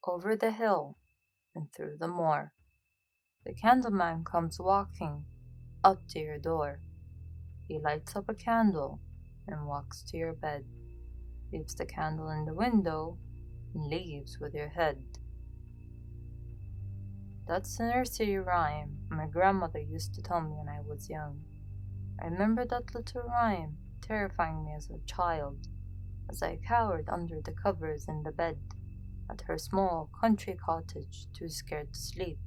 Over the hill and through the moor, the candleman comes walking up to your door. He lights up a candle and walks to your bed, leaves the candle in the window, and leaves with your head. That's a nursery rhyme my grandmother used to tell me when I was young. I remember that little rhyme terrifying me as a child, as I cowered under the covers in the bed at her small country cottage, too scared to sleep.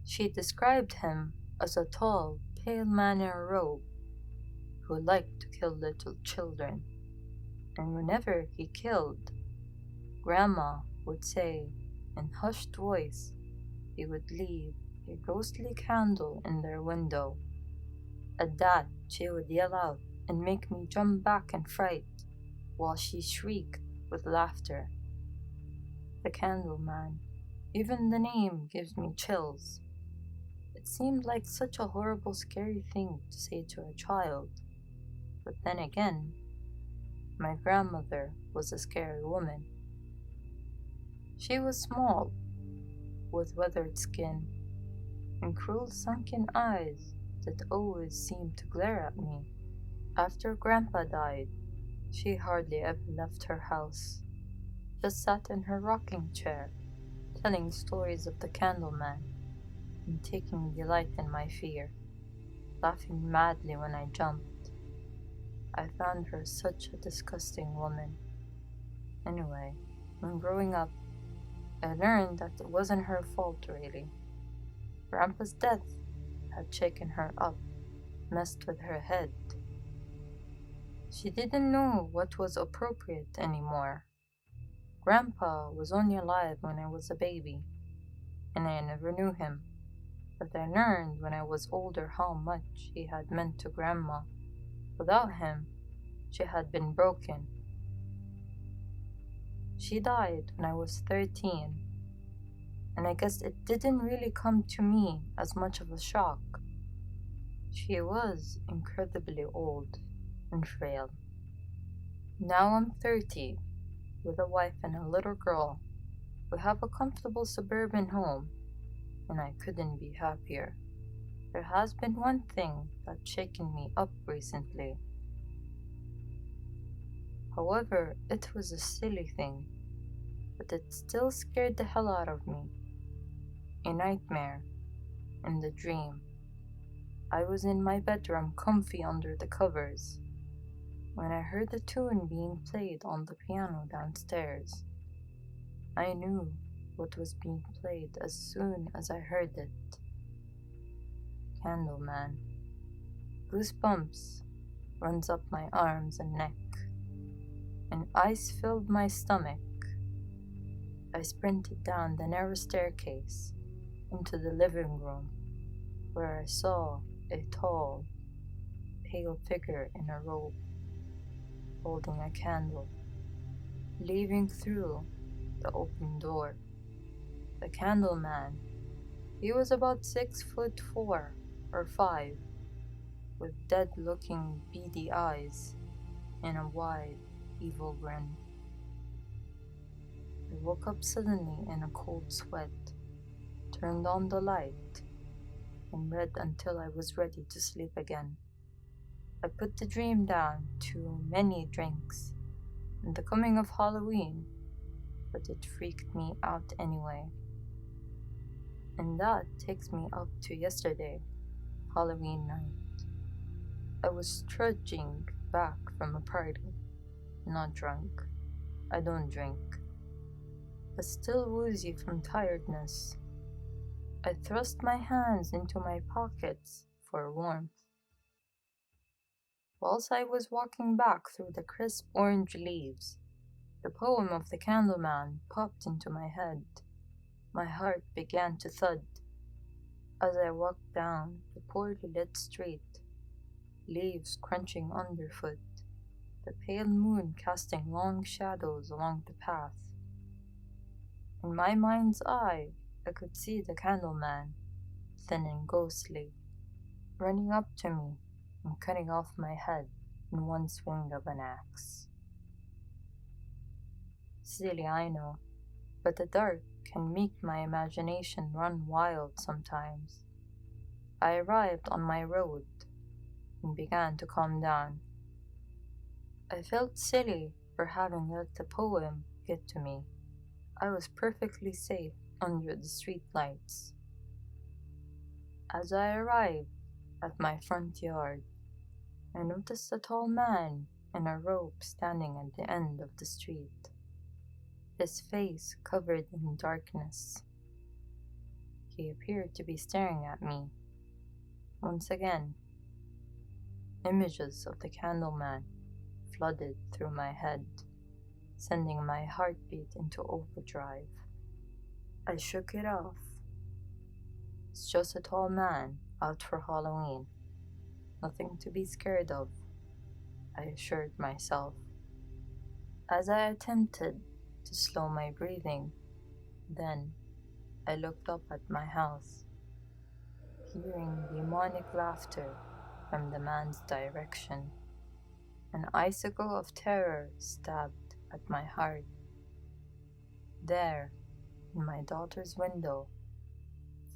She described him as a tall, pale man in a robe who liked to kill little children. And whenever he killed, Grandma would say in hushed voice he would leave a ghostly candle in their window. At that, she would yell out and make me jump back in fright, while she shrieked with laughter. The Candleman. Even the name gives me chills. It seemed like such a horrible, scary thing to say to a child. But then again, my grandmother was a scary woman. She was small, with weathered skin, and cruel sunken eyes that always seemed to glare at me. After Grandpa died, she hardly ever left her house, just sat in her rocking chair, telling stories of the Candleman, and taking delight in my fear, laughing madly when I jumped. I found her such a disgusting woman. Anyway, when growing up, I learned that it wasn't her fault really. Grandpa's death had shaken her up, messed with her head. She didn't know what was appropriate anymore. Grandpa was only alive when I was a baby, and I never knew him. But I learned when I was older how much he had meant to Grandma. Without him, she had been broken. She died when I was 13, and I guess it didn't really come to me as much of a shock. She was incredibly old and frail. Now I'm 30, with a wife and a little girl. We have a comfortable suburban home, and I couldn't be happier. There has been one thing that's shaken me up recently. However, it was a silly thing, but it still scared the hell out of me. A nightmare. In the dream, I was in my bedroom comfy under the covers, when I heard the tune being played on the piano downstairs. I knew what was being played as soon as I heard it. Candleman. Goosebumps runs up my arms and neck, and ice filled my stomach. I sprinted down the narrow staircase into the living room, where I saw a tall, pale figure in a robe, holding a candle, leaving through the open door. The Candleman. He was about 6'4" or 5", with dead-looking beady eyes and a wide, evil grin. I woke up suddenly in a cold sweat, turned on the light, and read until I was ready to sleep again. I put the dream down to many drinks and the coming of Halloween, but it freaked me out anyway. And that takes me up to yesterday, Halloween night. I was trudging back from a party, not drunk. I don't drink, but still woozy from tiredness. I thrust my hands into my pockets for warmth. Whilst I was walking back through the crisp orange leaves, the poem of the Candleman popped into my head. My heart began to thud as I walked down the poorly lit street, leaves crunching underfoot, the pale moon casting long shadows along the path. In my mind's eye, I could see the Candleman, thin and ghostly, running up to me and cutting off my head in one swing of an axe. Silly, I know, but the dark can make my imagination run wild sometimes. I arrived on my road and began to calm down. I felt silly for having let the poem get to me. I was perfectly safe under the street lights. As I arrived at my front yard, I noticed a tall man in a robe standing at the end of the street, his face covered in darkness. He appeared to be staring at me. Once again, images of the Candleman flooded through my head, sending my heartbeat into overdrive. I shook it off. It's just a tall man out for Halloween. Nothing to be scared of, I assured myself. As I attempted to slow my breathing, then I looked up at my house, hearing demonic laughter from the man's direction. An icicle of terror stabbed at my heart. There, in my daughter's window,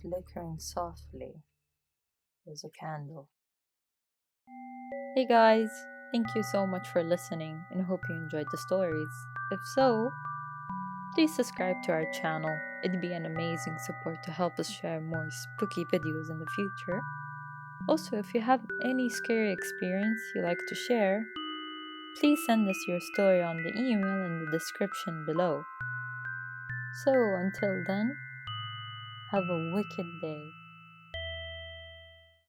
flickering softly, was a candle. Hey guys, thank you so much for listening and hope you enjoyed the stories. If so, please subscribe to our channel. It'd be an amazing support to help us share more spooky videos in the future. Also, if you have any scary experience you like to share, please send us your story on the email in the description below. So, until then, have a wicked day.